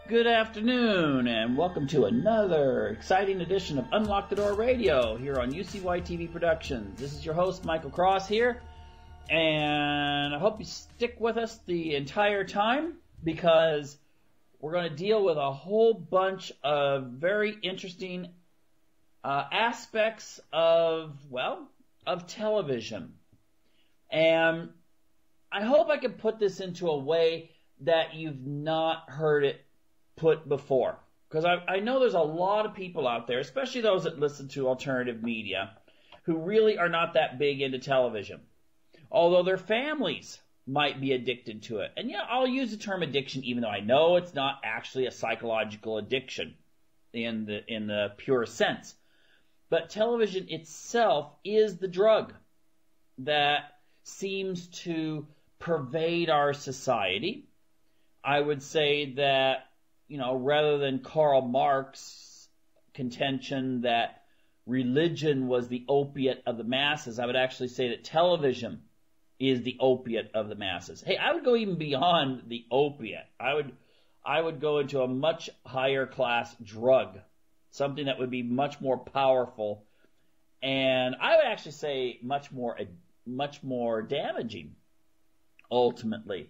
Good afternoon, and welcome to another exciting edition of Unlock the Door Radio here on UCY TV Productions. This is your host, Michael Cross here, and I hope you stick with us the entire time because we're going to deal with a whole bunch of very interesting aspects of television. And I hope I can put this into a way that you've not heard it put before. Because I know there's a lot of people out there, especially those that listen to alternative media, who really are not that big into television. Although their families might be addicted to it. And yeah, I'll use the term addiction even though I know it's not actually a psychological addiction in the pure sense. But television itself is the drug that seems to pervade our society. I would say that, rather than Karl Marx's contention that religion was the opiate of the masses, I would actually say that television is the opiate of the masses. Hey, I would go even beyond the opiate. I would go into a much higher class drug, something that would be much more powerful, and I would actually say much more damaging, ultimately,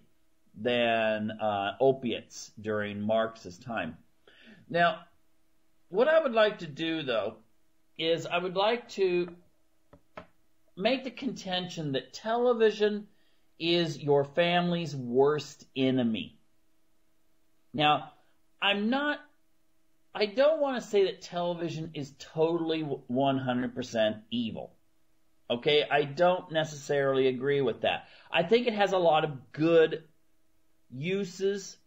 than opiates during Marx's time. Now, what I would like to do, though, is I would like to make the contention that television is your family's worst enemy. Now, I don't want to say that television is totally 100% evil. Okay, I don't necessarily agree with that. I think it has a lot of good uses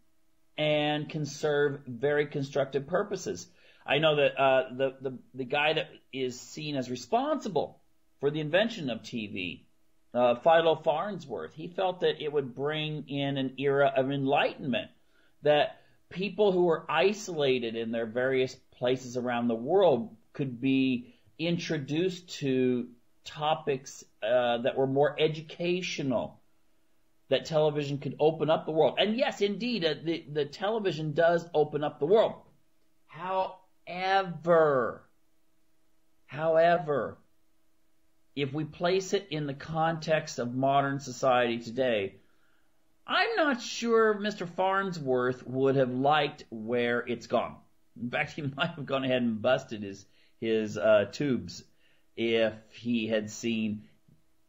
and can serve very constructive purposes. I know that the guy that is seen as responsible for the invention of TV, Philo Farnsworth, he felt that it would bring in an era of enlightenment, that people who were isolated in their various places around the world could be introduced to topics that were more educational, that television could open up the world. And yes, indeed, the television does open up the world. However, if we place it in the context of modern society today, I'm not sure Mr. Farnsworth would have liked where it's gone. In fact, he might have gone ahead and busted his tubes if he had seen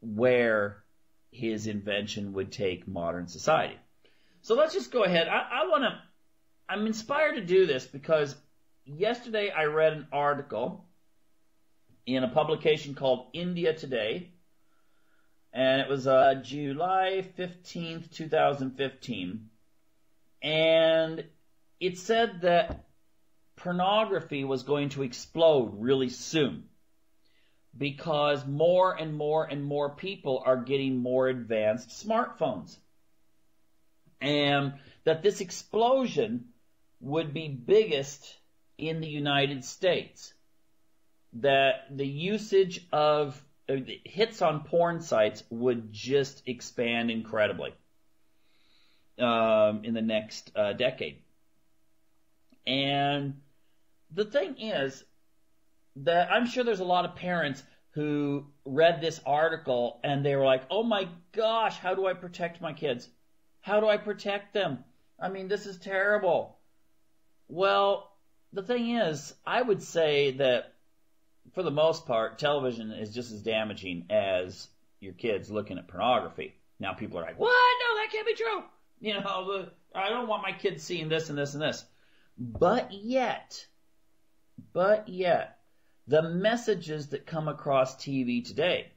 where his invention would take modern society. So let's just go ahead. I'm inspired to do this because yesterday I read an article in a publication called India Today, and it was July 15th, 2015, and it said that pornography was going to explode really soon because more and more and more people are getting more advanced smartphones, and that this explosion would be biggest in the United States, that the usage of the hits on porn sites would just expand incredibly in the next decade. And the thing is that I'm sure there's a lot of parents who read this article and they were like, oh my gosh, how do I protect my kids? How do I protect them? I mean, this is terrible. Well, the thing is, I would say that for the most part, television is just as damaging as your kids looking at pornography. Now people are like, what? No, that can't be true. I don't want my kids seeing this and this and this. But yet, the messages that come across TV today,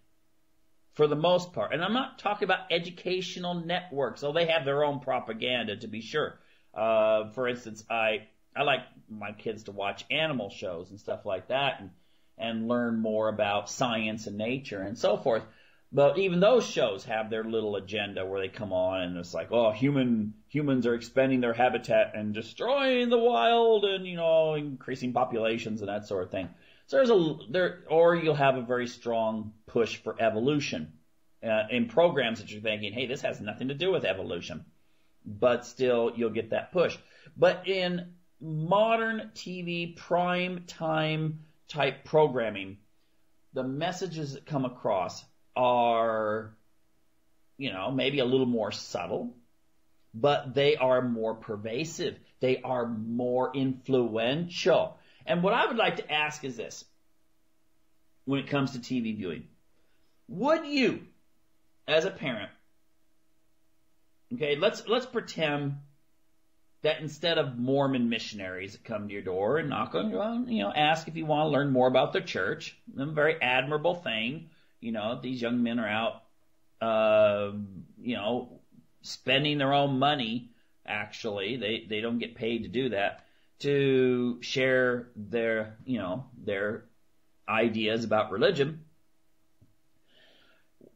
for the most part, and I'm not talking about educational networks, though they have their own propaganda, to be sure. For instance, I like my kids to watch animal shows and stuff like that and learn more about science and nature and so forth. But even those shows have their little agenda where they come on and it's like, oh, humans are expanding their habitat and destroying the wild and, increasing populations and that sort of thing. So or you'll have a very strong push for evolution in programs that you're thinking, hey, this has nothing to do with evolution. But still, you'll get that push. But in modern TV prime time type programming, the messages that come across are, maybe a little more subtle, but they are more pervasive. They are more influential. And what I would like to ask is this, when it comes to TV viewing. Would you, as a parent, okay, let's pretend that instead of Mormon missionaries that come to your door and knock on your, ask if you want to learn more about their church, a very admirable thing. These young men are out, spending their own money. Actually, they don't get paid to do that, to share their ideas about religion.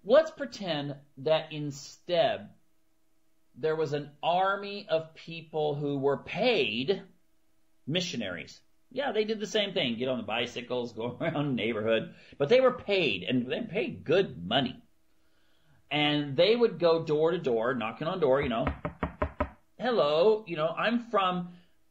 Let's pretend that instead there was an army of people who were paid missionaries. Yeah, they did the same thing. Get on the bicycles, go around the neighborhood. But they were paid, and they paid good money. And they would go door to door, knocking on door, hello,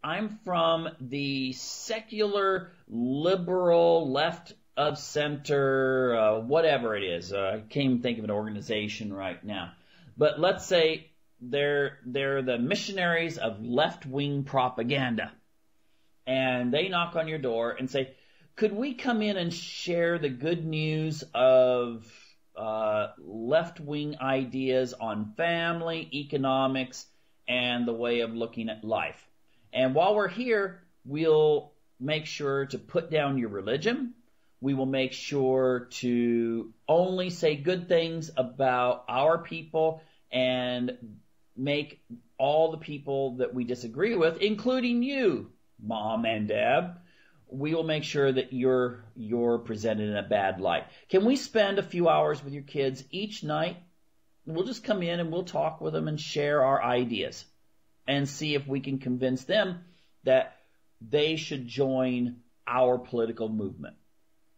I'm from the secular, liberal, left of center, whatever it is. I can't even think of an organization right now. But let's say they're the missionaries of left-wing propaganda. And they knock on your door and say, could we come in and share the good news of left-wing ideas on family, economics, and the way of looking at life? And while we're here, we'll make sure to put down your religion. We will make sure to only say good things about our people and make all the people that we disagree with, including you, Mom and Dad, we will make sure that you're presented in a bad light. Can we spend a few hours with your kids each night? We'll just come in and we'll talk with them and share our ideas and see if we can convince them that they should join our political movement.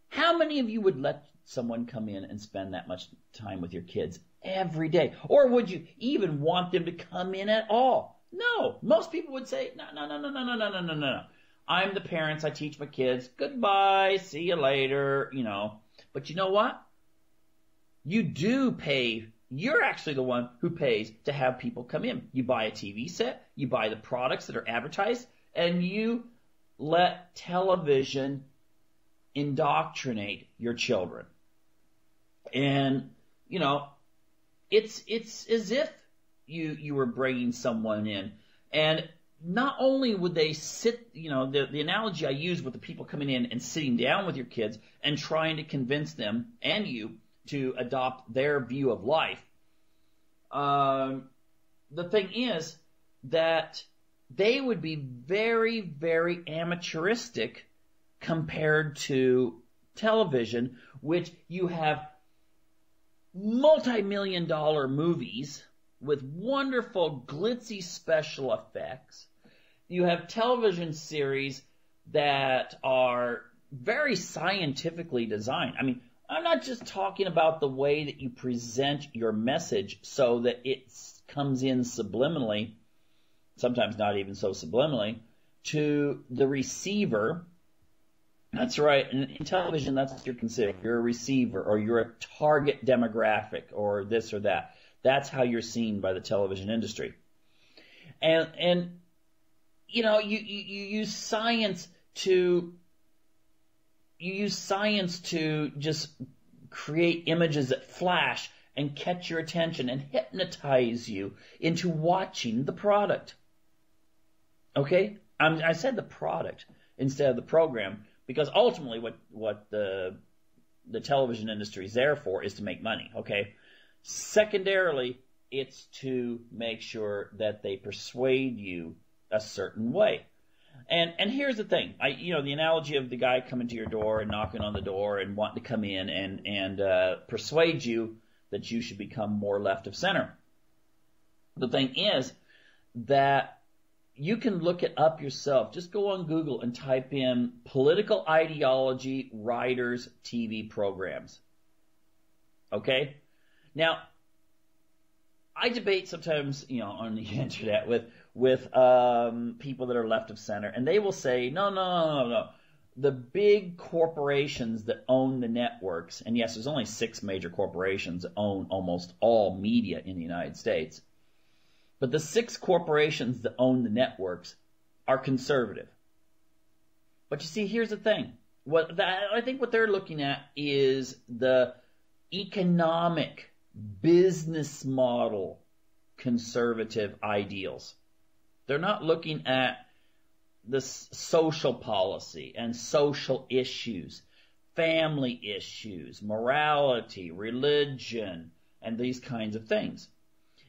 How many of you would let someone come in and spend that much time with your kids every day? Or would you even want them to come in at all? No. Most people would say, no. I'm the parents. I teach my kids. Goodbye. See you later. But you know what? You do pay. You're actually the one who pays to have people come in. You buy a TV set. You buy the products that are advertised. And you let television indoctrinate your children. And, it's as if you were bringing someone in. And not only would they sit, the analogy I use with the people coming in and sitting down with your kids and trying to convince them and you to adopt their view of life. The thing is that they would be very, very amateuristic compared to television, which you have multi-million-dollar movies with wonderful glitzy special effects. You have television series that are very scientifically designed. I mean, I'm not just talking about the way that you present your message so that it comes in subliminally, sometimes not even so subliminally, to the receiver. That's right. In television, that's what you're considered. You're a receiver, or you're a target demographic, or this or that. That's how you're seen by the television industry. And you use science to just create images that flash and catch your attention and hypnotize you into watching the product. Okay? I said the product instead of the program, because ultimately what the television industry is there for is to make money, okay? Secondarily, it's to make sure that they persuade you a certain way. And here's the thing. The analogy of the guy coming to your door and knocking on the door and wanting to come in and persuade you that you should become more left of center. The thing is that you can look it up yourself. Just go on Google and type in political ideology writers TV programs. Okay? Now, I debate sometimes, on the internet with people that are left of center, and they will say, no. The big corporations that own the networks, and yes, there's only 6 major corporations that own almost all media in the United States, but the 6 corporations that own the networks are conservative. But you see, here's the thing. I think what they're looking at is the economic business model conservative ideals. They're not looking at the social policy and social issues, family issues, morality, religion, and these kinds of things.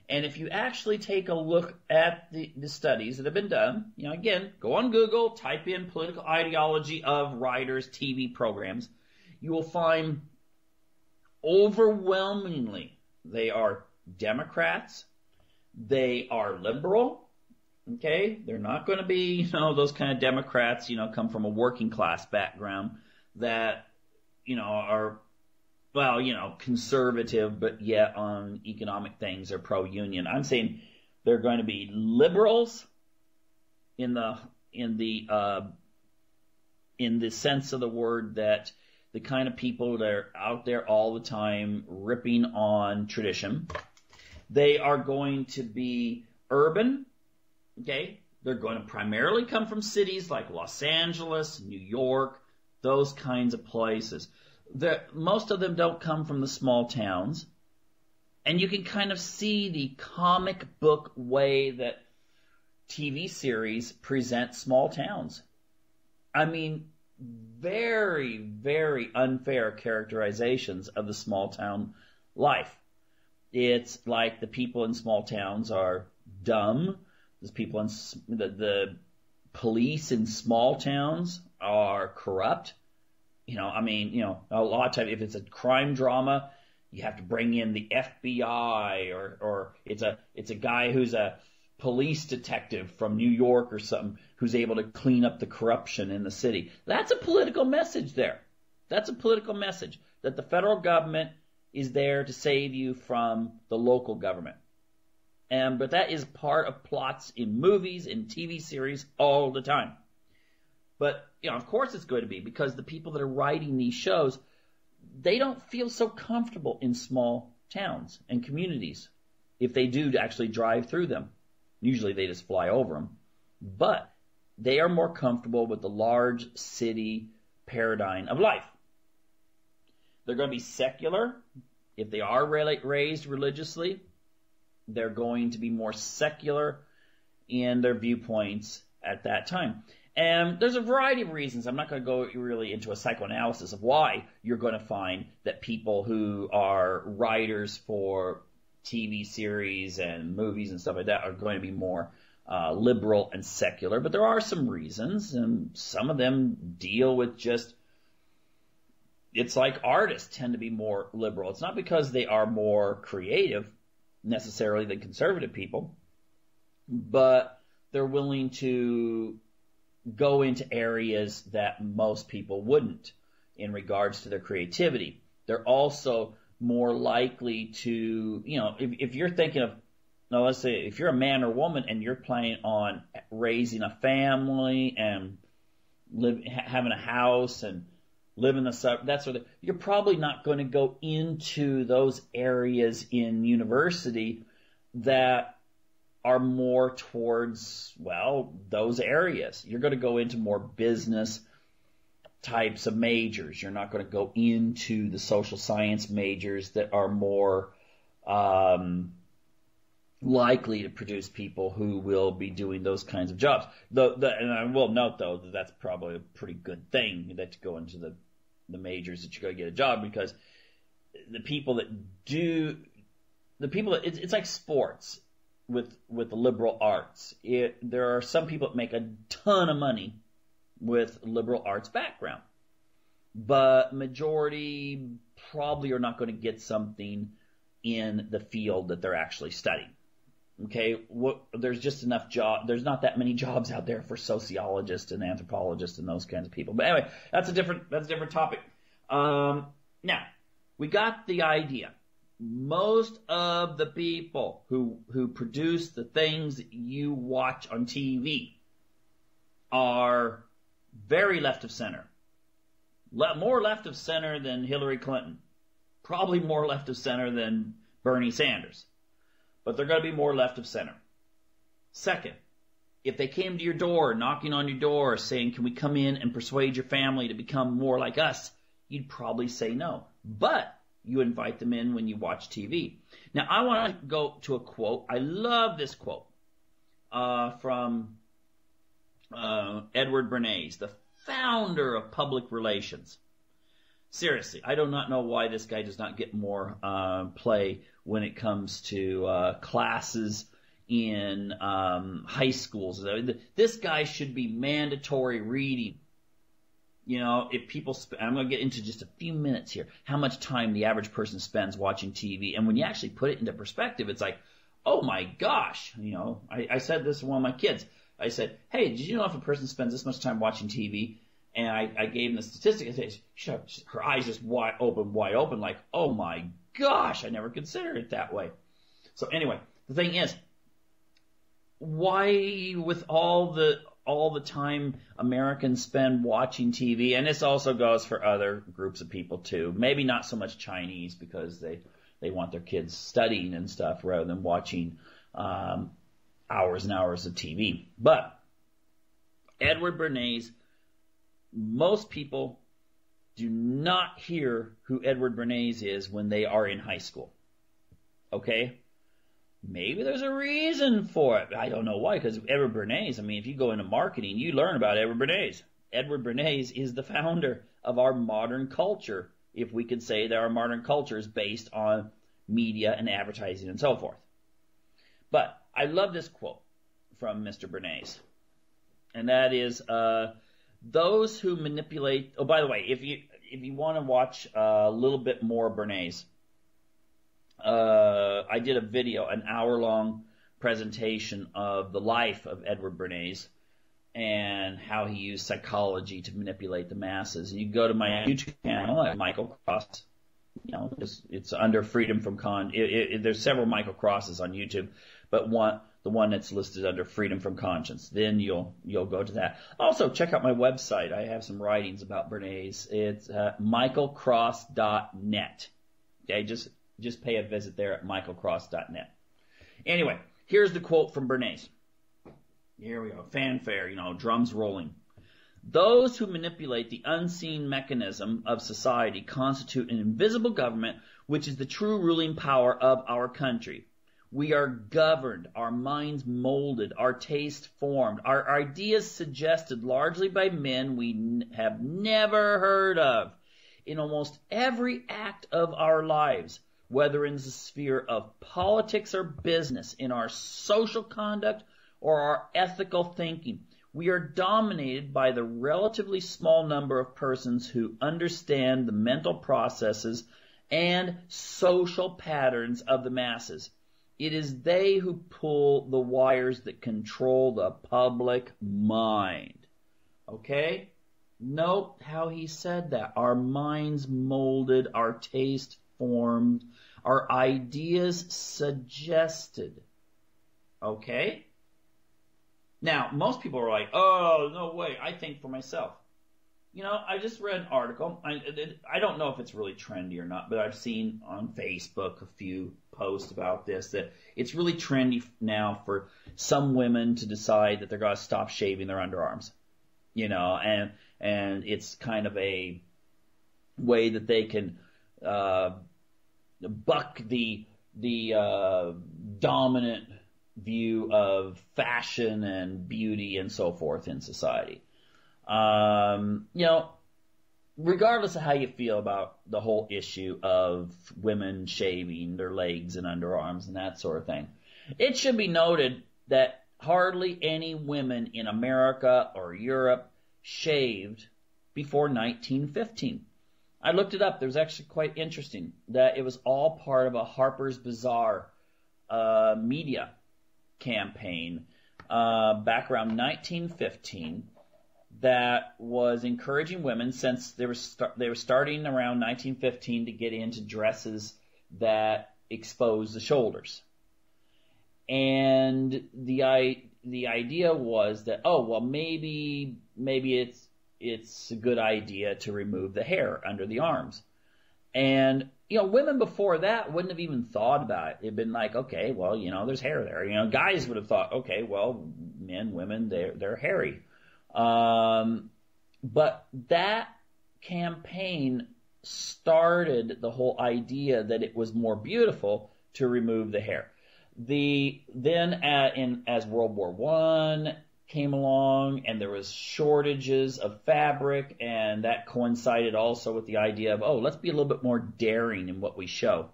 And if you actually take a look at the studies that have been done, again, go on Google, type in political ideology of writers' TV programs, you will find overwhelmingly they are Democrats, they are liberal, okay? They're not going to be, those kind of Democrats, come from a working class background that, are, conservative, but yet on economic things are pro-union. I'm saying they're going to be liberals in the sense of the word, that the kind of people that are out there all the time ripping on tradition. They are going to be urban, okay? They're going to primarily come from cities like Los Angeles, New York, those kinds of places. Most of them don't come from the small towns. And you can kind of see the comic book way that TV series present small towns. I mean, very, very unfair characterizations of the small town life. It's like the people in small towns are dumb. The people in the police in small towns are corrupt. A lot of times if it's a crime drama, you have to bring in the FBI or it's a guy who's a police detective from New York or something who's able to clean up the corruption in the city. That's a political message there. That's a political message that the federal government is there to save you from the local government. But that is part of plots in movies, in TV series all the time. But, of course it's going to be, because the people that are writing these shows, they don't feel so comfortable in small towns and communities if they do actually drive through them. Usually they just fly over them. But they are more comfortable with the large city paradigm of life. They're going to be secular. If they are raised religiously, they're going to be more secular in their viewpoints at that time. And there's a variety of reasons. I'm not going to go really into a psychoanalysis of why you're going to find that people who are writers for TV series and movies and stuff like that are going to be more liberal and secular. But there are some reasons, and some of them deal with just, it's like artists tend to be more liberal. It's not because they are more creative necessarily than conservative people, but they're willing to go into areas that most people wouldn't in regards to their creativity. They're also more likely to, if you're thinking of, let's say if you're a man or woman and you're planning on raising a family and having a house and live in the suburbs, that sort of, you're probably not going to go into those areas in university that are more towards, those areas. You're going to go into more business types of majors. You're not going to go into the social science majors that are more likely to produce people who will be doing those kinds of jobs. And I will note, though, that that's probably a pretty good thing that to go into the majors that you're going to get a job, because it's like sports. With the liberal arts, there are some people that make a ton of money with liberal arts background, but majority probably are not going to get something in the field that they're actually studying. Okay, there's just enough there's not that many jobs out there for sociologists and anthropologists and those kinds of people. But anyway, that's a different topic. Now we got the idea most of the people who produce the things that you watch on TV are very left of center. More left of center than Hillary Clinton. Probably more left of center than Bernie Sanders. But they're going to be more left of center. Second, if they came to your door, knocking on your door, saying, can we come in and persuade your family to become more like us, you'd probably say no. But you invite them in when you watch TV. Now, I want to go to a quote. I love this quote from Edward Bernays, the founder of public relations. Seriously, I do not know why this guy does not get more play when it comes to classes in high schools. This guy should be mandatory reading. You know, if people I'm going to get into just a few minutes here, how much time the average person spends watching TV. And when you actually put it into perspective, it's like, oh my gosh. You know, I said this to one of my kids. I said, hey, did you know if a person spends this much time watching TV? And I gave him the statistic. I said, her eyes just wide open, like, oh my gosh, I never considered it that way. So anyway, the thing is, why with all the time Americans spend watching TV, and this also goes for other groups of people too, maybe not so much Chinese because they want their kids studying and stuff rather than watching hours and hours of TV. But Edward Bernays, most people do not hear who Edward Bernays is when they are in high school. Okay? Maybe there's a reason for it. I don't know why, because Edward Bernays, I mean, if you go into marketing, you learn about Edward Bernays. Edward Bernays is the founder of our modern culture, if we could say that our modern culture is based on media and advertising and so forth. But I love this quote from Mr. Bernays, and that is, those who manipulate. Oh, by the way, if you want to watch a little bit more Bernays, I did a video, an hour-long presentation of the life of Edward Bernays and how he used psychology to manipulate the masses. And you go to my YouTube channel at Michael Cross. You know, it's under Freedom from there's several Michael Crosses on YouTube, but the one that's listed under Freedom from Conscience. Then you'll go to that. Also, check out my website. I have some writings about Bernays. It's michaelcross.net. Okay, just pay a visit there at michaelcross.net. Anyway, here's the quote from Bernays. Here we go. Fanfare, drums rolling. Those who manipulate the unseen mechanism of society constitute an invisible government, which is the true ruling power of our country. We are governed, our minds molded, our taste formed, our ideas suggested largely by men we have never heard of in almost every act of our lives, whether in the sphere of politics or business, in our social conduct or our ethical thinking. We are dominated by the relatively small number of persons who understand the mental processes and social patterns of the masses. It is they who pull the wires that control the public mind. Okay? Note how he said that. Our minds molded, our taste formed, our ideas suggested. Okay? Now, most people are like, oh, no way, I think for myself. I just read an article. I don't know if it's really trendy or not, but I've seen on Facebook a few posts about this, that it's really trendy now for some women to decide that they're going to stop shaving their underarms. And it's kind of a way that they can buck the dominant view of fashion and beauty and so forth in society. Regardless of how you feel about the whole issue of women shaving their legs and underarms and that sort of thing, it should be noted that hardly any women in America or Europe shaved before 1915. I looked it up. It was actually quite interesting that it was all part of a Harper's Bazaar media campaign back around 1915 that was encouraging women, since they were starting around 1915 to get into dresses that expose the shoulders. And the idea was that, oh, well, maybe it's a good idea to remove the hair under the arms. And, women before that wouldn't have even thought about it. It'd been like, okay, well, there's hair there. Guys would have thought, okay, well, men, women, they're hairy. But that campaign started the whole idea that it was more beautiful to remove the hair. As World War I came along and there was shortages of fabric, and that coincided also with the idea of, let's be a little bit more daring in what we show.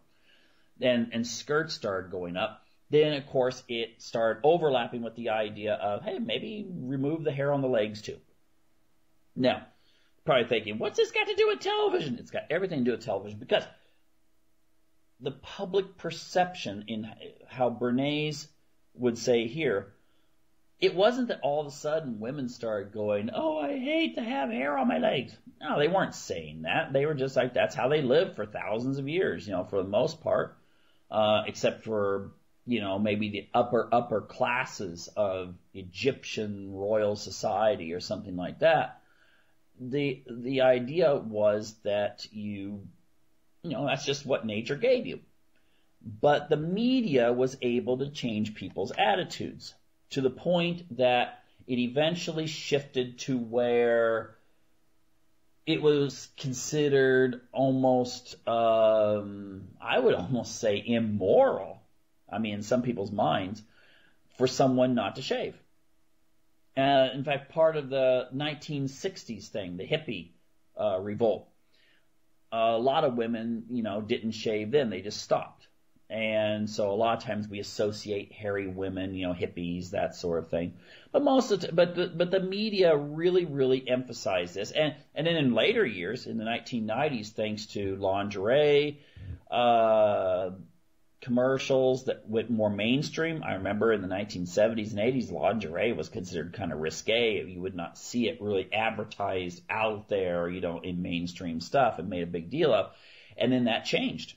And skirts started going up. Then, of course, it started overlapping with the idea of, hey, maybe remove the hair on the legs too. Now, probably thinking, what's this got to do with television? It's got everything to do with television, because the public perception, in how Bernays would say here, it wasn't that all of a sudden women started going, oh, I hate to have hair on my legs. No, they weren't saying that. They were just like, that's how they lived for thousands of years, for the most part, except for, maybe the upper classes of Egyptian royal society or something like that. The idea was that that's just what nature gave you. But the media was able to change people's attitudes to the point that it eventually shifted to where it was considered almost, I would almost say immoral, in some people's minds, for someone not to shave. In fact, part of the 1960s thing, the hippie revolt, a lot of women, didn't shave then. They just stopped. And so a lot of times we associate hairy women, hippies, that sort of thing. But but the media really, really emphasized this. And then in later years, in the 1990s, thanks to lingerie, commercials that went more mainstream. I remember in the 1970s and 80s, lingerie was considered kind of risque. You would not see it really advertised out there, in mainstream stuff, and made a big deal of. And then that changed.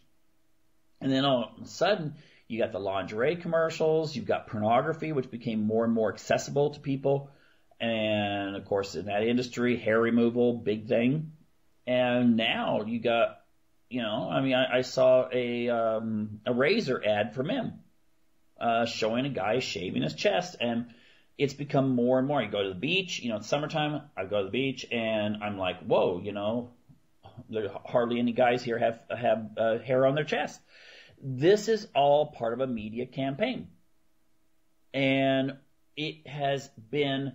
And then all of a sudden, you got the lingerie commercials, you've got pornography, which became more and more accessible to people. And of course, in that industry, hair removal, big thing. And now you got, I saw a razor ad for men, showing a guy shaving his chest, and it's become more and more. You go to the beach, it's summertime, I go to the beach, and I'm like, whoa, there hardly any guys here have hair on their chest. This is all part of a media campaign. And it has been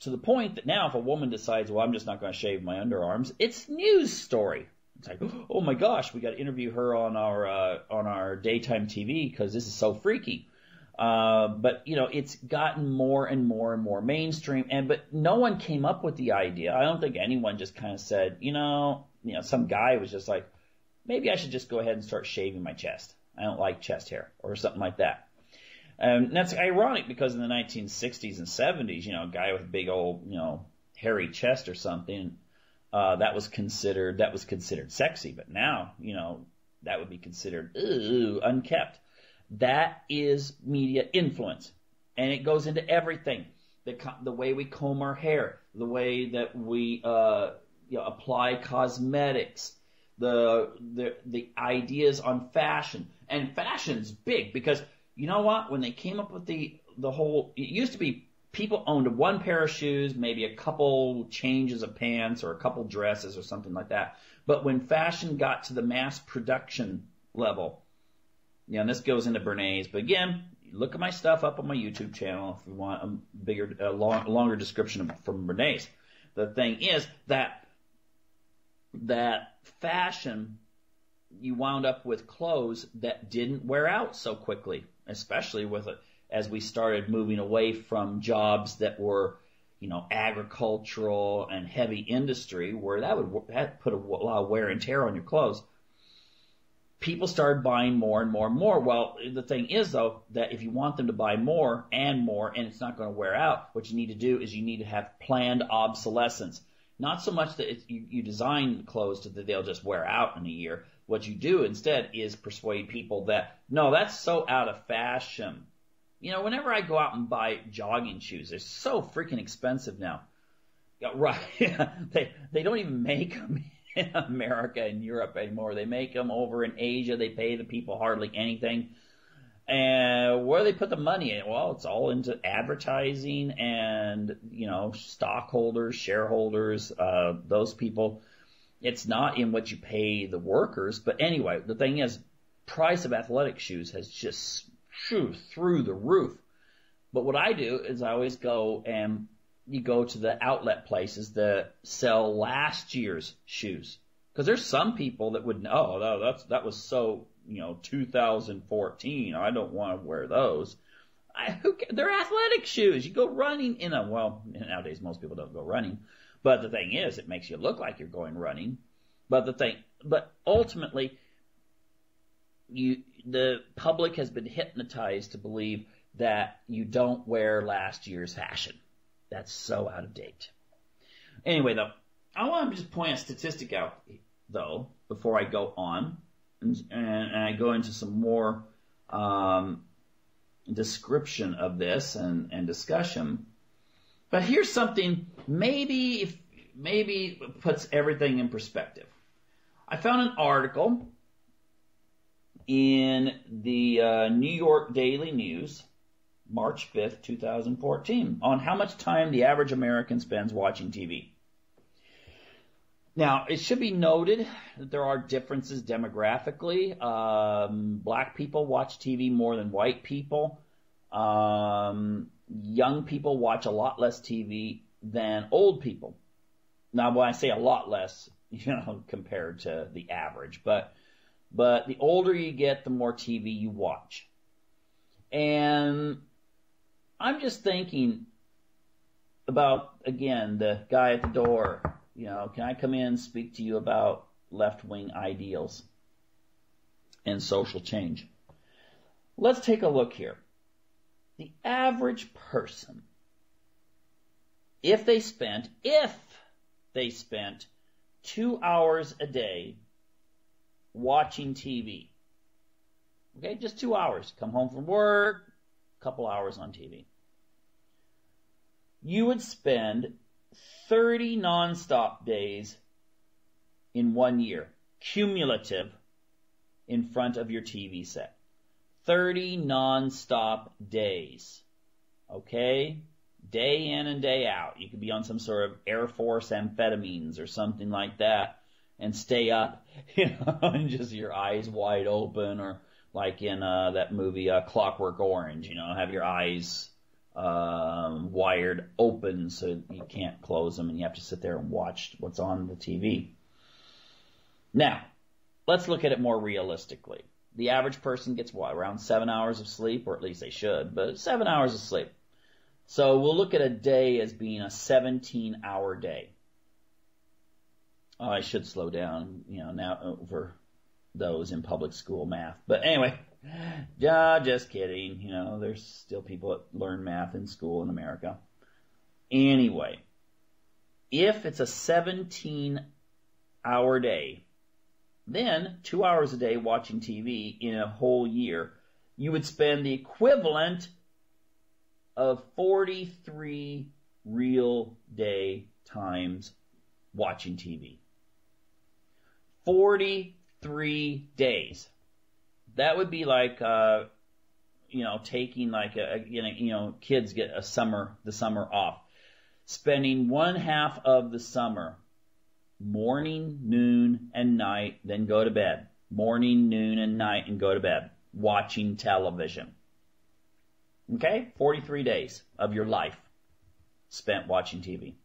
to the point that now if a woman decides, well, I'm just not going to shave my underarms, it's a news story. It's like, oh my gosh, we got to interview her on our daytime TV because this is so freaky. But it's gotten more and more and more mainstream. But no one came up with the idea. I don't think anyone just kind of said, some guy was just like, maybe I should just go ahead and start shaving my chest. I don't like chest hair or something like that. And that's ironic because in the 1960s and 70s, a guy with a big old, hairy chest or something, that was considered sexy. But now, that would be considered unkept. That is media influence, and it goes into everything. The way we comb our hair, the way that we apply cosmetics, the ideas on fashion. And fashion's big because you know what? When they came up with the whole, it used to be people owned one pair of shoes, maybe a couple changes of pants or a couple dresses or something like that. But when fashion got to the mass production level, and this goes into Bernays, but again, look at my stuff up on my YouTube channel if you want a longer description from Bernays. The thing is that fashion, you wound up with clothes that didn't wear out so quickly, especially as we started moving away from jobs that were, agricultural and heavy industry, where that put a lot of wear and tear on your clothes. People started buying more and more and more. Well, the thing is, though, that if you want them to buy more, and it's not going to wear out, what you need to do is you need to have planned obsolescence. Not so much that you design clothes that they'll just wear out in a year. what you do instead is persuade people that, no, that's so out of fashion. You know, whenever I go out and buy jogging shoes, they're so freaking expensive now. Yeah, right. They don't even make them in America and Europe anymore. They make them over in Asia. They pay the people hardly anything. And where do they put the money in? Well, it's all into advertising and, you know, stockholders, shareholders, those people. It's not in what you pay the workers. But anyway, the thing is, price of athletic shoes has just through the roof. But what I do is I always go and you go to the outlet places that sell last year's shoes. Because there's some people that would, that was so, 2014. I don't want to wear those. They're athletic shoes. You go running nowadays most people don't go running. But the thing is, it makes you look like you're going running. But ultimately, the public has been hypnotized to believe that you don't wear last year's fashion. That's so out of date. Anyway, though, I want to just point a statistic out, though, before I go on, and I go into some more description of this and discussion. But here's something maybe puts everything in perspective. I found an article in the New York Daily News, March 5th, 2014, on how much time the average American spends watching TV. Now, it should be noted that there are differences demographically. Black people watch TV more than white people. Young people watch a lot less TV than old people. Now, when I say a lot less, compared to the average, but the older you get, the more TV you watch. And I'm just thinking about, again, the guy at the door. Can I come in and speak to you about left-wing ideals and social change? Let's take a look here. The average person, if they spent 2 hours a day watching TV, okay, just 2 hours, come home from work, a couple hours on TV, you would spend 30 nonstop days in 1 year, cumulative, in front of your TV set. 30 nonstop days. Okay? Day in and day out. You could be on some sort of Air Force amphetamines or something like that and stay up, and just your eyes wide open, or like in that movie Clockwork Orange, have your eyes wired open so you can't close them and you have to sit there and watch what's on the TV. Now, let's look at it more realistically. The average person gets around 7 hours of sleep, or at least they should, but 7 hours of sleep. So we'll look at a day as being a 17-hour day. Oh, I should slow down, now for those in public school math. But anyway, just kidding. There's still people that learn math in school in America. Anyway, if it's a 17-hour day, then 2 hours a day watching TV in a whole year, you would spend the equivalent of 43 real day times watching TV. 43 days. That would be like, taking like kids get the summer off. Spending one half of the summer, morning, noon, and night, then go to bed. Morning, noon, and night, and go to bed. Watching television. Okay? 43 days of your life spent watching TV.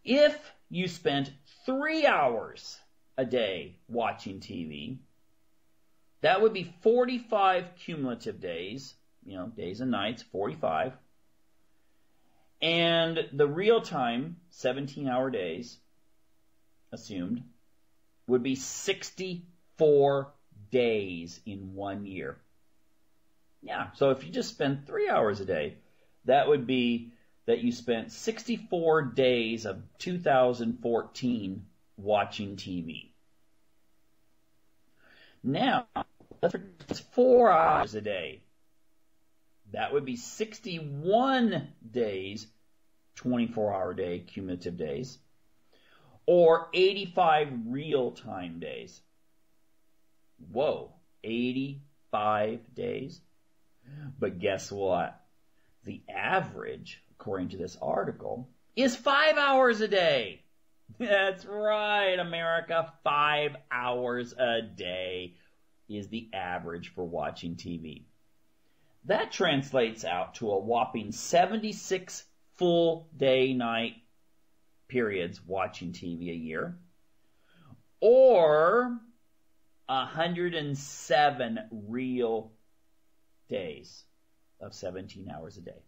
If you spent 3 hours a day watching TV, that would be 45 cumulative days, days and nights, 45. And the real time, 17-hour days, assumed, would be 64 days in 1 year. Yeah, so if you just spend 3 hours a day, that would be that you spent 64 days of 2014 watching TV. Now, it's 4 hours a day. That would be 61 days, 24-hour day, cumulative days, or 85 real-time days. Whoa, 85 days? But guess what? The average, according to this article, is 5 hours a day. That's right, America. 5 hours a day is the average for watching TV. That translates out to a whopping 76 full day night periods watching TV a year, or 107 real days of 17 hours a day.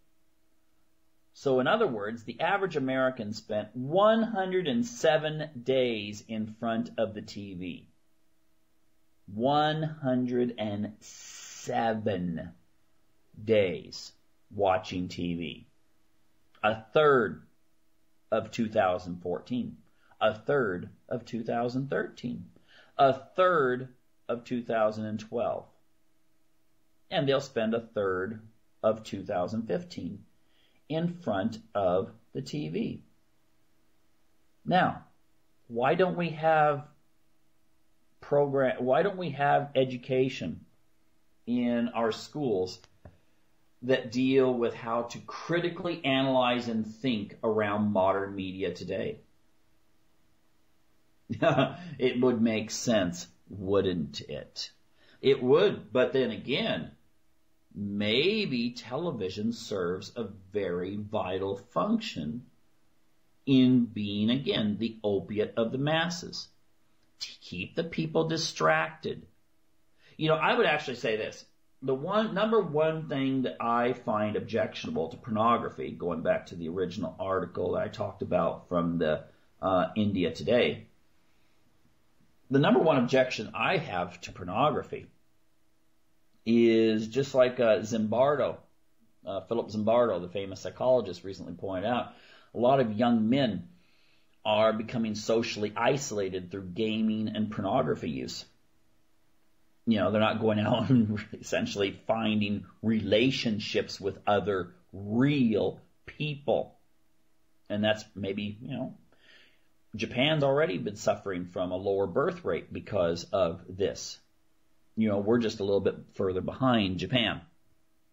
So in other words, the average American spent 107 days in front of the TV. 107 days watching TV. A third of 2014. A third of 2013. A third of 2012. And they'll spend a third of 2015 in front of the TV. Now, why don't we have education in our schools that deal with how to critically analyze and think around modern media today? It would make sense, wouldn't it? It would, but then again, maybe television serves a very vital function in being, again, the opiate of the masses, to keep the people distracted. You know, I would actually say this. The number one thing that I find objectionable to pornography, going back to the original article that I talked about from the India Today, the number one objection I have to pornography is just like Zimbardo, Philip Zimbardo, the famous psychologist, recently pointed out, a lot of young men are becoming socially isolated through gaming and pornography use. You know, they're not going out and essentially finding relationships with other real people. And that's maybe, you know, Japan's already been suffering from a lower birth rate because of this. You know, we're just a little bit further behind Japan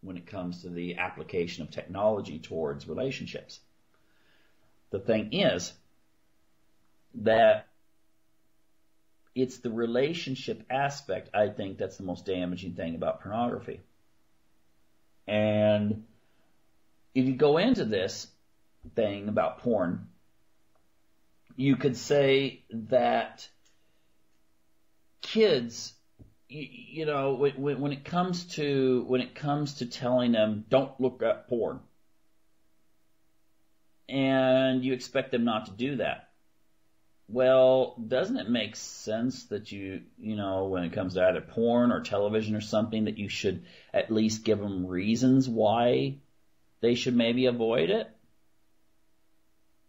when it comes to the application of technology towards relationships. The thing is that it's the relationship aspect, I think, that's the most damaging thing about pornography. And if you go into this thing about porn, you could say that kids, you know, when it comes to telling them don't look at porn, and you expect them not to do that, well, doesn't it make sense that you know, when it comes to either porn or television or something, that you should at least give them reasons why they should maybe avoid it?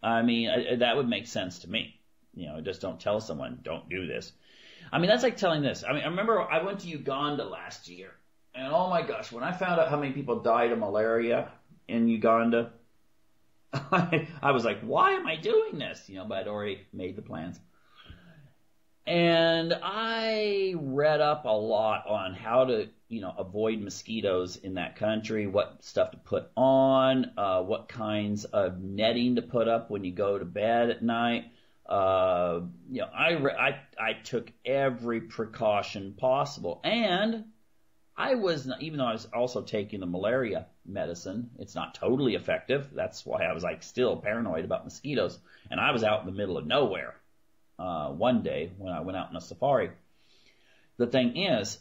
I mean, that would make sense to me. You know, just don't tell someone, don't do this. I mean, that's like telling this. I mean, I remember I went to Uganda last year, and oh my gosh, when I found out how many people died of malaria in Uganda, I was like, why am I doing this? You know, but I'd already made the plans. And I read up a lot on how to, you know, avoid mosquitoes in that country, what stuff to put on, what kinds of netting to put up when you go to bed at night. You know, I took every precaution possible, and I was, even though I was also taking the malaria medicine, it's not totally effective. That's why I was like still paranoid about mosquitoes. And I was out in the middle of nowhere one day when I went out on a safari. The thing is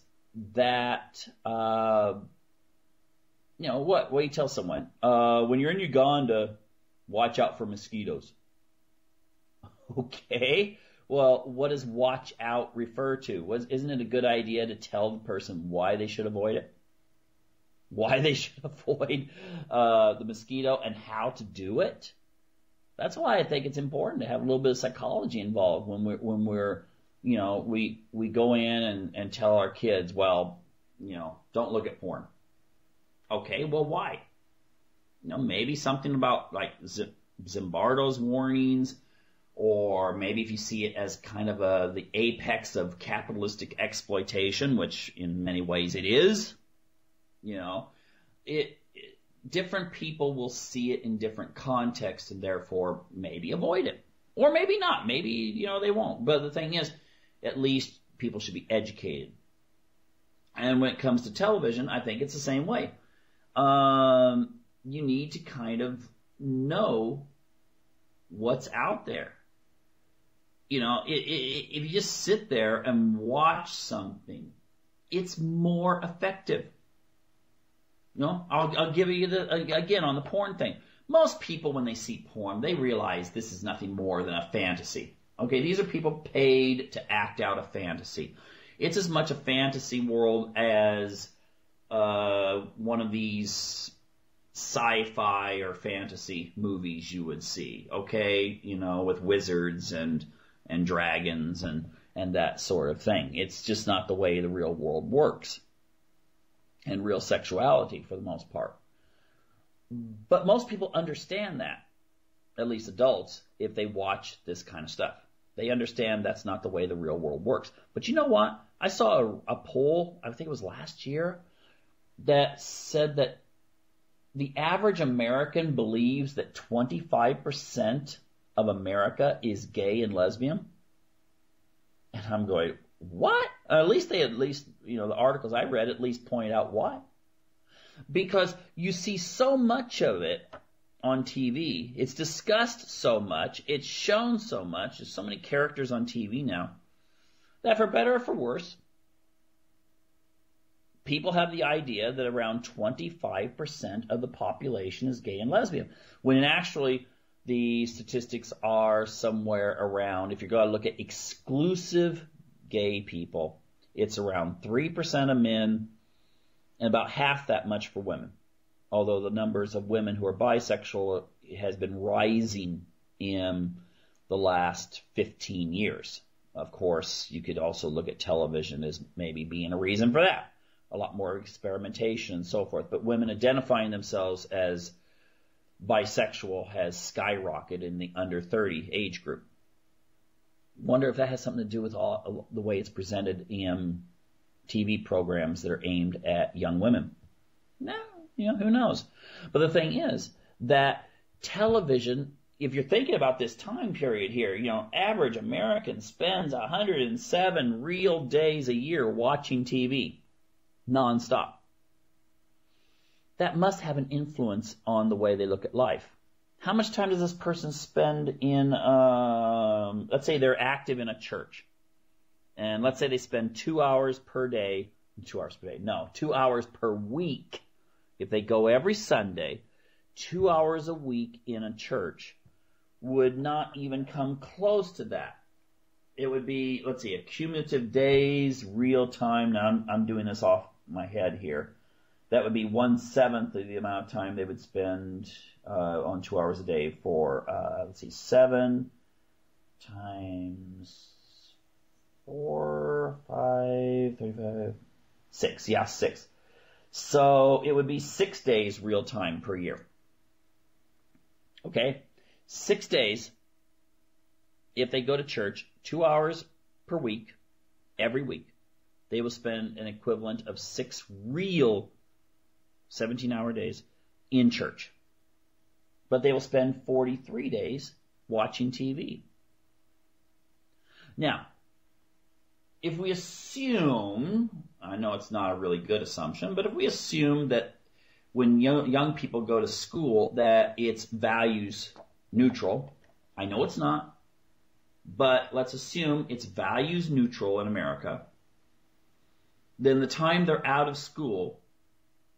that you know, what do you tell someone when you're in Uganda? Watch out for mosquitoes. Okay. Well, what does watch out refer to? Isn't it a good idea to tell the person why they should avoid it? Why they should avoid the mosquito and how to do it? That's why I think it's important to have a little bit of psychology involved when we're we go in and tell our kids, well, don't look at porn. Okay, well, why? Maybe something about like Zimbardo's warnings, or maybe if you see it as kind of the apex of capitalistic exploitation, which in many ways it is, different people will see it in different contexts and therefore maybe avoid it. Or maybe not. Maybe, they won't. But the thing is, at least people should be educated. And when it comes to television, I think it's the same way. You need to kind of know what's out there. If you just sit there and watch something, it's more effective. I'll give you again on the porn thing. Most people, when they see porn, they realize this is nothing more than a fantasy. Okay, these are people paid to act out a fantasy. It's as much a fantasy world as one of these sci-fi or fantasy movies you would see. Okay, with wizards and dragons and that sort of thing. It's just not the way the real world works. And real sexuality for the most part. But most people understand that, at least adults, if they watch this kind of stuff. They understand that's not the way the real world works. But you know what? I saw a poll, I think it was last year, that said that the average American believes that 25% of America is gay and lesbian. And I'm going, what? The articles I read at least point out why. Because you see so much of it on TV. It's discussed so much. It's shown so much. There's so many characters on TV now that for better or for worse, people have the idea that around 25% of the population is gay and lesbian. When actually the statistics are somewhere around, if you're going to look at exclusive gay people, it's around 3% of men and about half that much for women. Although the numbers of women who are bisexual has been rising in the last 15 years. Of course, you could also look at television as maybe being a reason for that. A lot more experimentation and so forth. But women identifying themselves as bisexual has skyrocketed in the under 30 age group. Wonder if that has something to do with all the way it's presented in TV programs that are aimed at young women. No, who knows? But the thing is that television, if you're thinking about this time period here, average American spends 107 real days a year watching TV, nonstop. That must have an influence on the way they look at life. How much time does this person spend in, let's say they're active in a church. And let's say they spend 2 hours per day, 2 hours per day, no, 2 hours per week. If they go every Sunday, 2 hours a week in a church would not even come close to that. It would be, let's see, cumulative days, real time. Now I'm doing this off my head here. That would be 1/7 of the amount of time they would spend on 2 hours a day for, 7 times 4, 5, 35, 6. Yeah, 6. So it would be 6 days real time per year. Okay, 6 days. If they go to church 2 hours per week, every week, they will spend an equivalent of 6 real 17-hour days in church. But they will spend 43 days watching TV. Now, if we assume, I know it's not a really good assumption, but if we assume that when young people go to school that it's values neutral, I know it's not, but let's assume it's values neutral in America, then the time they're out of school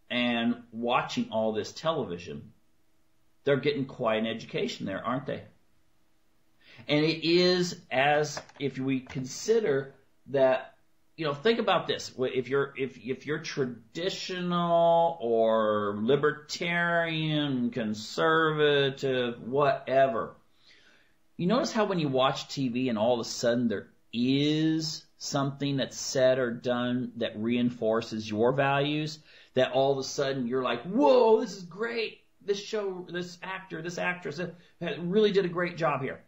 and watching all this television, they're getting quite an education there, aren't they? And it is, as if we consider that, think about this. If you're traditional or libertarian, conservative, whatever, you notice how when you watch TV and all of a sudden they're is something that's said or done that reinforces your values, that all of a sudden you're like, whoa, this is great. This show, this actor, this actress really did a great job here.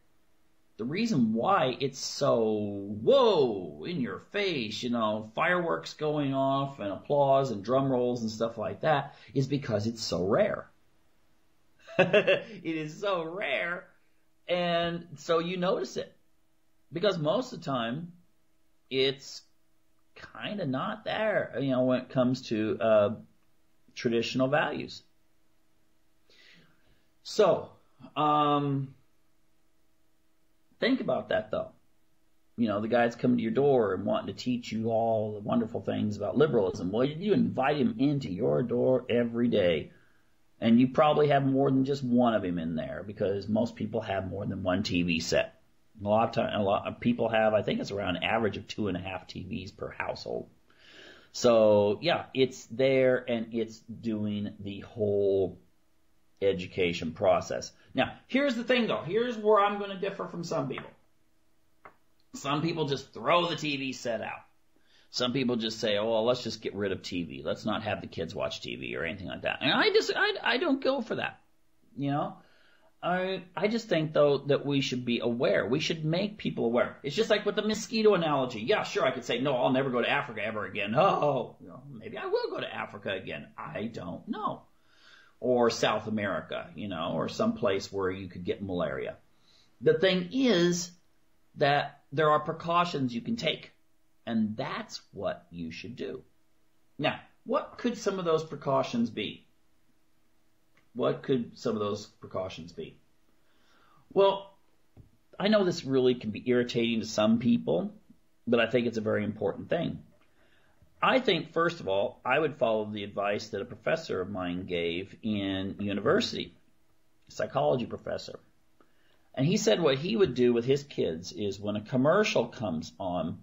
The reason why it's so, whoa, in your face, fireworks going off and applause and drum rolls and stuff like that is because it's so rare. It is so rare, and so you notice it. Because most of the time, it's kind of not there, when it comes to traditional values. So, think about that, though. The guy's coming to your door and wanting to teach you all the wonderful things about liberalism. Well, you invite him into your door every day. And you probably have more than just one of him in there, because most people have more than one TV set. A lot of people have, I think it's around an average of 2.5 TVs per household. So, yeah, it's there, and it's doing the whole education process. Now, here's the thing, though. Here's where I'm going to differ from some people. Some people just throw the TV set out. Some people just say, oh, well, let's just get rid of TV. Let's not have the kids watch TV or anything like that. And I don't go for that. I just think, though, that we should be aware. We should make people aware. It's just like with the mosquito analogy. Yeah, sure, I could say, no, I'll never go to Africa ever again. Oh, maybe I will go to Africa again. I don't know. Or South America, or some place where you could get malaria. The thing is that there are precautions you can take. And that's what you should do. Now, what could some of those precautions be? What could some of those precautions be? Well, I know this really can be irritating to some people, but I think it's a very important thing. I think, first of all, I would follow the advice that a professor of mine gave in university, a psychology professor. And he said what he would do with his kids is when a commercial comes on,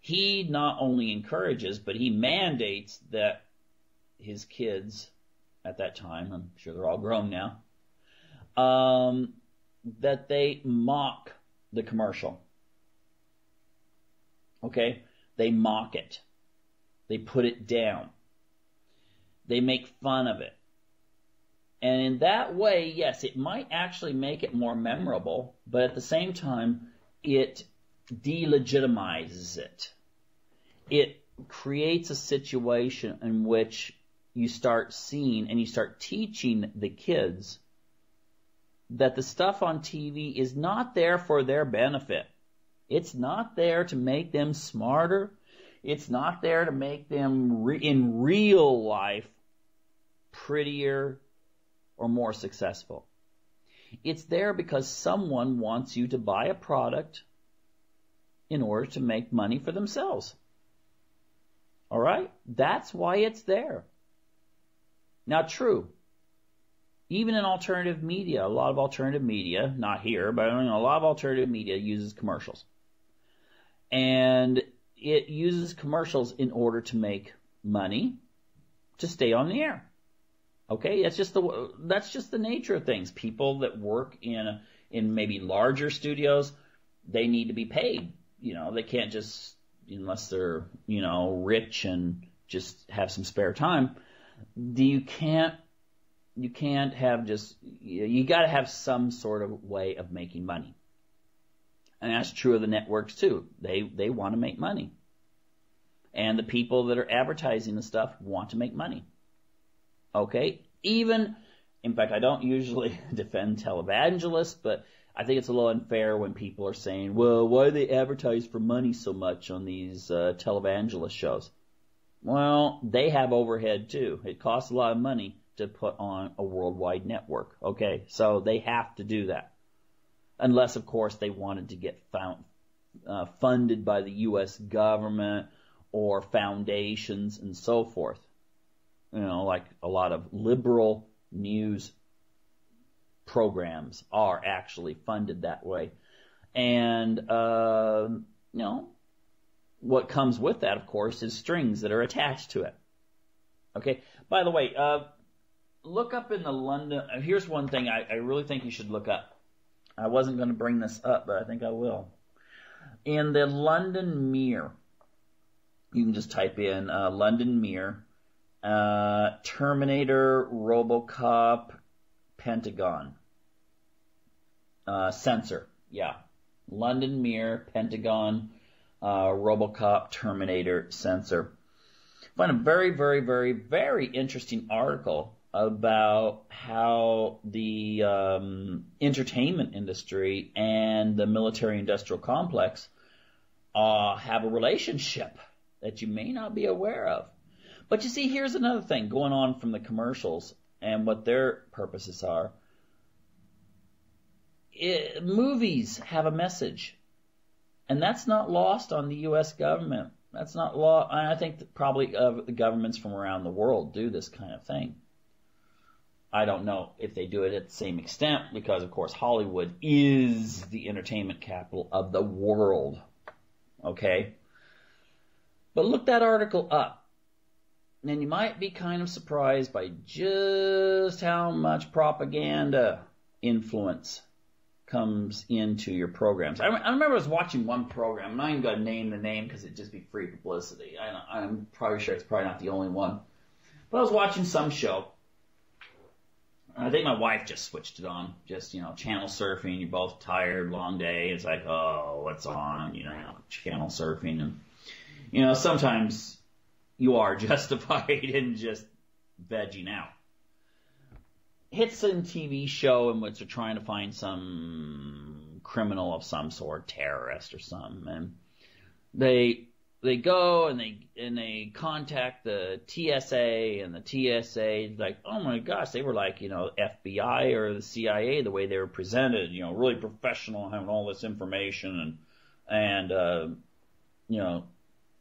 he not only encourages, but he mandates that his kids at that time, I'm sure they're all grown now, that they mock the commercial. Okay? They mock it. They put it down. They make fun of it. And in that way, yes, it might actually make it more memorable, but at the same time, it delegitimizes it. It creates a situation in which you start seeing and you start teaching the kids that the stuff on TV is not there for their benefit. It's not there to make them smarter. It's not there to make them in real life prettier or more successful. It's there because someone wants you to buy a product in order to make money for themselves. All right? That's why it's there. Now, true, even in alternative media, a lot of alternative media, not here, but a lot of alternative media uses commercials. And it uses commercials in order to make money to stay on the air. Okay? That's just the nature of things. People that work in maybe larger studios, they need to be paid. They can't just, unless they're, rich and just have some spare time. You can't have you got to have some sort of way of making money. And that's true of the networks too. They want to make money. And the people that are advertising the stuff want to make money. Okay? In fact, I don't usually defend televangelists, but I think it's a little unfair when people are saying, well, why do they advertise for money so much on these televangelist shows? Well, they have overhead too. It costs a lot of money to put on a worldwide network. Okay, so they have to do that. Unless, of course, they wanted to get funded by the U.S. government or foundations and so forth. Like a lot of liberal news programs are actually funded that way. And, what comes with that, of course, is strings that are attached to it. Okay? By the way, look up in the London... Here's one thing I really think you should look up. I wasn't going to bring this up, but I think I will. In the London Mirror, you can just type in London Mirror, Terminator, RoboCop, Pentagon, censor. Yeah. London Mirror, Pentagon, RoboCop, Terminator, censor. I find a very, very, very, very interesting article about how the entertainment industry and the military-industrial complex have a relationship that you may not be aware of. But you see, here's another thing going on from the commercials and what their purposes are. Movies have a message, and that's not lost on the U.S. government. That's not law. I think that probably the governments from around the world do this kind of thing. I don't know if they do it at the same extent because, of course, Hollywood is the entertainment capital of the world. Okay? But look that article up, and you might be kind of surprised by just how much propaganda influence comes into your programs. I remember I was watching one program. I'm not even going to name the name because it'd just be free publicity. I'm probably sure it's probably not the only one. But I was watching some show. I think my wife just switched it on. Just, channel surfing. You're both tired, long day. It's like, oh, what's on? Channel surfing. And, sometimes you are justified in just vegging out. Hits some TV show in which they're trying to find some criminal of some sort, terrorist or something, and they go and they contact the TSA, and the TSA is like, oh my gosh, they were like, FBI or the CIA the way they were presented, really professional, having all this information, and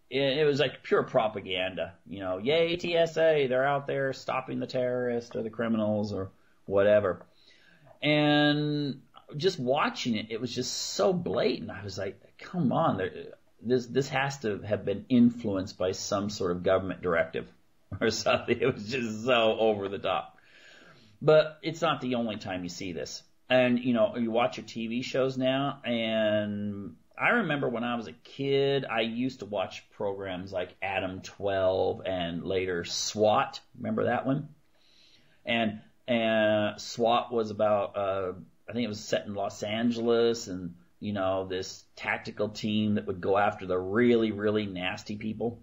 it was like pure propaganda, yay TSA, they're out there stopping the terrorists or the criminals or whatever. And just watching it, it was just so blatant. I was like, come on, this has to have been influenced by some sort of government directive or something. It was just so over the top. But it's not the only time you see this. And, you watch your TV shows now, and I remember when I was a kid, I used to watch programs like Adam 12 and later SWAT. Remember that one? And SWAT was about, I think it was set in Los Angeles, and, this tactical team that would go after the really, really nasty people.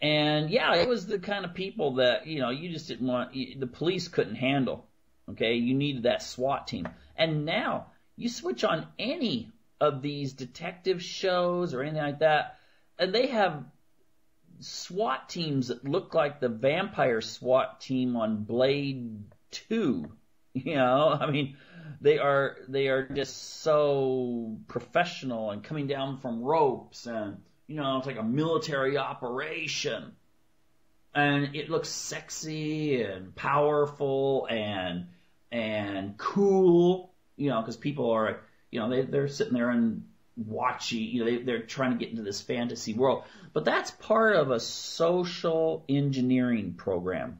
And, yeah, it was the kind of people that, you just didn't want, the police couldn't handle, okay? You needed that SWAT team. And now, you switch on any of these detective shows or anything like that, and they have SWAT teams that look like the vampire SWAT team on Blade 2. They are just so professional and coming down from ropes, and it's like a military operation, and it looks sexy and powerful and cool, because people are, they're sitting there and watching, they're trying to get into this fantasy world. But that's part of a social engineering program.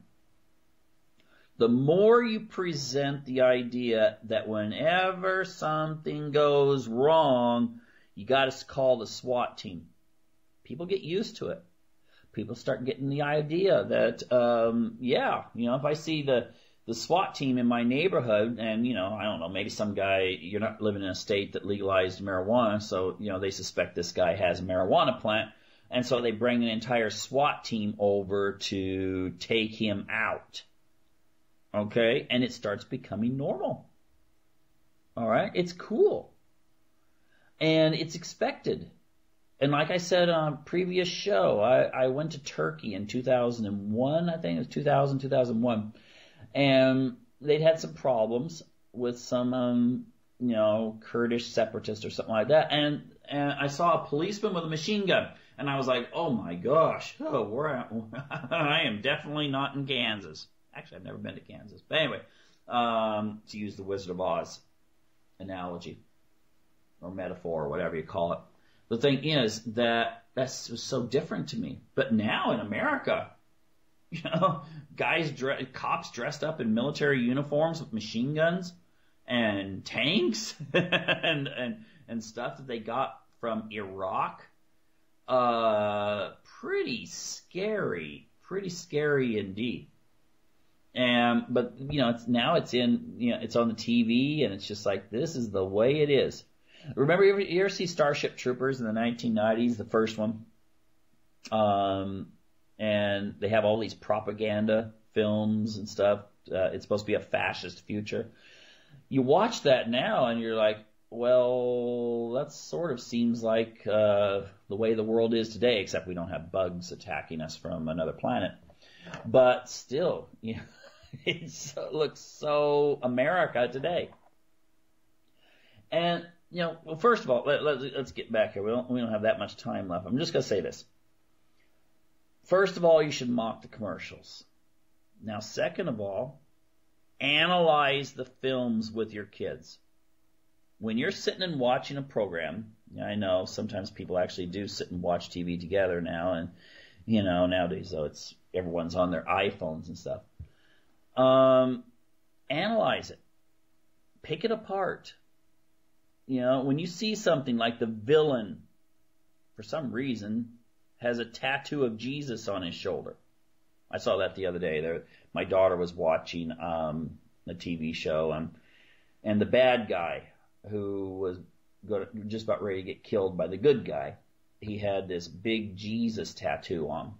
The more you present the idea that whenever something goes wrong, you got to call the SWAT team, people get used to it. People start getting the idea that, if I see the SWAT team in my neighborhood, and, I don't know, maybe some guy, you're not living in a state that legalized marijuana, so, they suspect this guy has a marijuana plant, and so they bring an entire SWAT team over to take him out. Okay? And it starts becoming normal. All right? It's cool. And it's expected. And like I said on a previous show, I went to Turkey in 2001, I think it was 2001. And they'd had some problems with some, Kurdish separatists or something like that. And I saw a policeman with a machine gun. And I was like, oh my gosh, I am definitely not in Kansas. Actually, I've never been to Kansas. But anyway, to use the Wizard of Oz analogy or metaphor or whatever you call it. The thing is that was so different to me. But now in America, cops dressed up in military uniforms with machine guns and tanks and stuff that they got from Iraq. Pretty scary indeed. But it's on the TV, and it's just like, this is the way it is. Remember, you ever see Starship Troopers in the 1990s, the first one? And they have all these propaganda films and stuff. It's supposed to be a fascist future. You watch that now, and you're like, well, that sort of seems like the way the world is today, except we don't have bugs attacking us from another planet. But still, it looks so America today. And, well, first of all, let's get back here. We don't have that much time left. I'm just going to say this. First of all, you should mock the commercials. Now, second of all, analyze the films with your kids. When you're sitting and watching a program, I know sometimes people actually do sit and watch TV together now, and, nowadays, though, everyone's on their iPhones and stuff. Analyze it. Pick it apart. When you see something like the villain, for some reason, has a tattoo of Jesus on his shoulder. I saw that the other day. My daughter was watching a TV show, and the bad guy, who was just about ready to get killed by the good guy, he had this big Jesus tattoo on,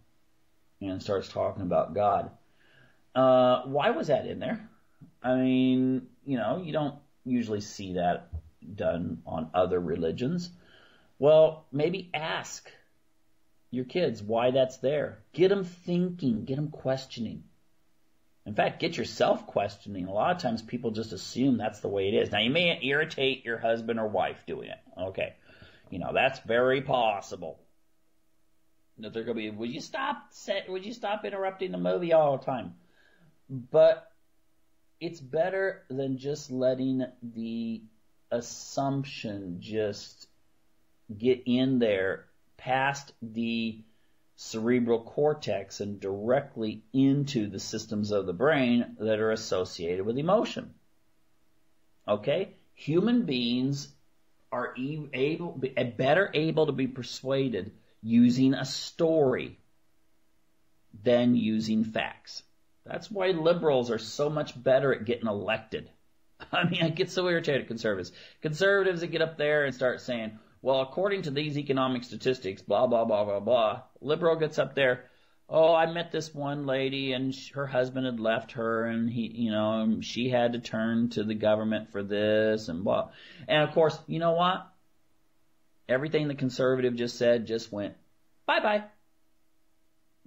and starts talking about God. Why was that in there? I mean, you don't usually see that done on other religions. Well, maybe ask your kids why that's there. Get them thinking, get them questioning. In fact, get yourself questioning. A lot of times people just assume that's the way it is. Now, you may irritate your husband or wife doing it. Okay. That's very possible. That they're going to be, would you stop interrupting the movie all the time? But it's better than just letting the assumption just get in there past the cerebral cortex and directly into the systems of the brain that are associated with emotion. Okay? Human beings are better able to be persuaded using a story than using facts. That's why liberals are so much better at getting elected. I mean, I get so irritated at conservatives. Conservatives that get up there and start saying, well, according to these economic statistics, blah, blah, blah, blah, blah. Liberal gets up there, oh, I met this one lady and her husband had left her and she had to turn to the government for this and blah. And of course, you know what? Everything the conservative just said just went bye-bye.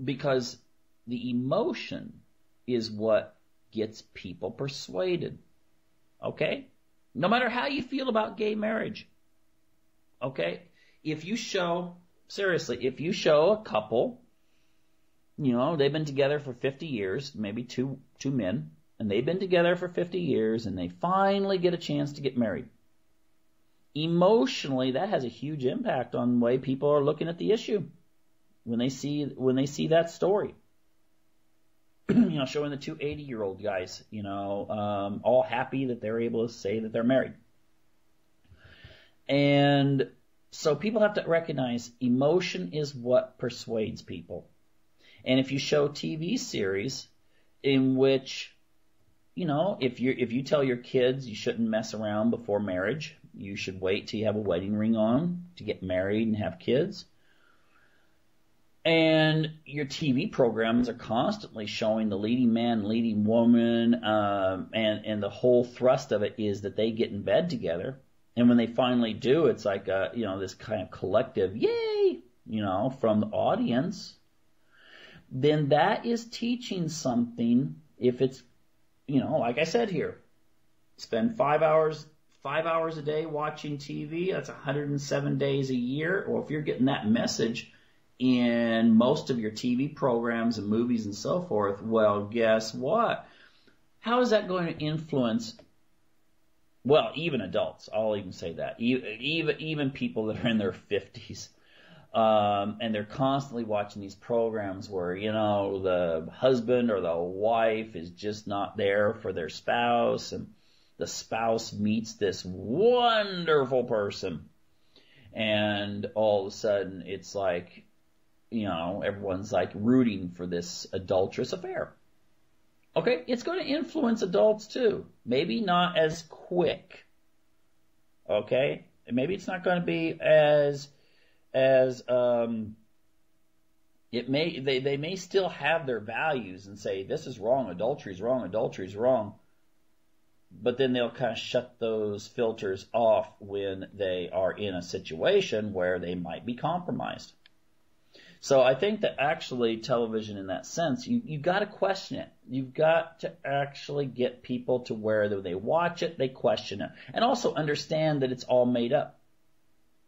Because the emotion is what gets people persuaded. Okay? No matter how you feel about gay marriage. Okay? If you show a couple, they've been together for 50 years, maybe two men, and they've been together for 50 years, and they finally get a chance to get married. Emotionally, that has a huge impact on the way people are looking at the issue when they see that story. Showing the two 80-year-old guys, all happy that they're able to say that they're married. And so people have to recognize emotion is what persuades people. And if you show TV series in which, if you tell your kids you shouldn't mess around before marriage, you should wait till you have a wedding ring on to get married and have kids. And your TV programs are constantly showing the leading man, leading woman, and the whole thrust of it is that they get in bed together. And when they finally do, it's like this kind of collective yay, from the audience. Then that is teaching something. If it's, like I said here, spend 5 hours a day watching TV. That's 107 days a year. Or if you're getting that message in most of your TV programs and movies and so forth, well, guess what? How is that going to influence, well, even adults? I'll even say that. Even people that are in their 50s. And they're constantly watching these programs where, the husband or the wife is just not there for their spouse, and the spouse meets this wonderful person. and all of a sudden it's like, everyone's like rooting for this adulterous affair. Okay, it's going to influence adults too. Maybe not as quick. Okay, maybe it's not going to be as they may still have their values and say this is wrong, adultery is wrong, adultery is wrong. But then they'll kind of shut those filters off when they are in a situation where they might be compromised. So I think that actually television in that sense, you've got to question it. You've got to actually get people to where they watch it, they question it. And also understand that it's all made up.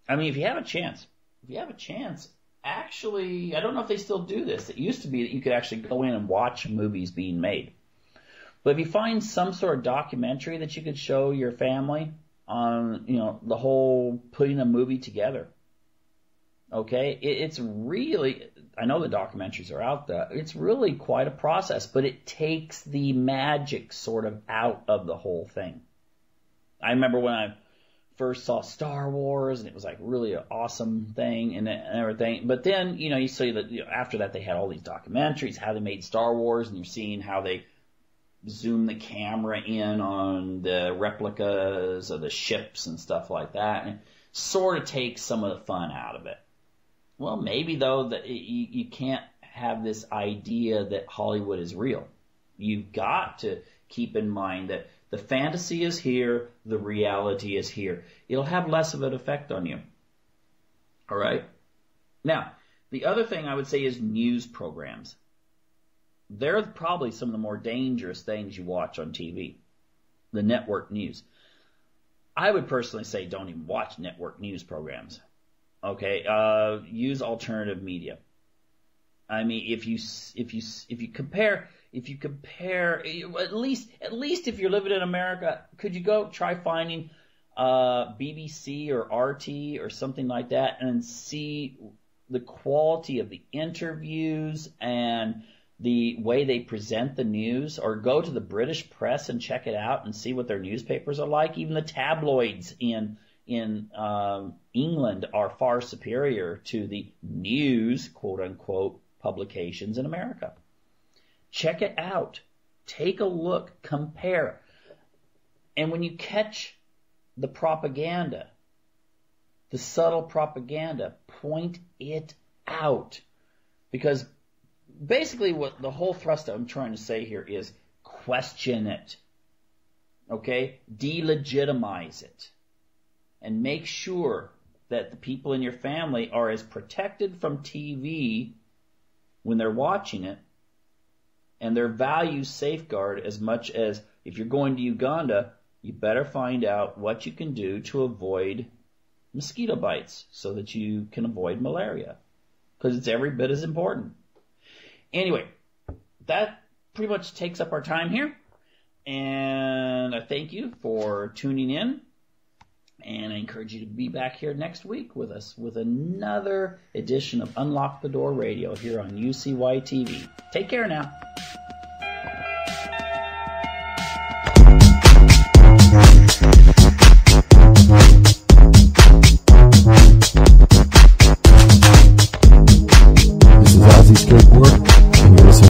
I mean, if you have a chance, actually, I don't know if they still do this. It used to be that you could actually go in and watch movies being made. But if you find some sort of documentary that you could show your family on, the whole putting a movie together, okay, it's really, I know the documentaries are out there, it's really quite a process, but it takes the magic sort of out of the whole thing. I remember when I first saw Star Wars, and it was like really an awesome thing and everything. But then, you see that after that they had all these documentaries, how they made Star Wars, and you're seeing how they zoom the camera in on the replicas of the ships and stuff like that, and it sort of takes some of the fun out of it. Well, maybe though that you can't have this idea that Hollywood is real. You've got to keep in mind that the fantasy is here, the reality is here. It'll have less of an effect on you. All right? Now, the other thing I would say is news programs. They're probably some of the more dangerous things you watch on TV, the network news. I would personally say don't even watch network news programs. Okay, use alternative media. I mean, if you compare, at least if you're living in America, could you go try finding BBC or RT or something like that and see the quality of the interviews and the way they present the news, or go to the British press and check it out and see what their newspapers are like. Even the tabloids in England are far superior to the news, quote unquote, publications in America. Check it out. Take a look. Compare. And when you catch the propaganda, the subtle propaganda, point it out. Because basically what the whole thrust I'm trying to say here is question it. Okay? Delegitimize it. And make sure that the people in your family are as protected from TV when they're watching it, and their values safeguard as much as if you're going to Uganda, you better find out what you can do to avoid mosquito bites so that you can avoid malaria, because it's every bit as important. Anyway, that pretty much takes up our time here, and I thank you for tuning in. And I encourage you to be back here next week with us with another edition of Unlock the Door Radio here on UCY TV. Take care now.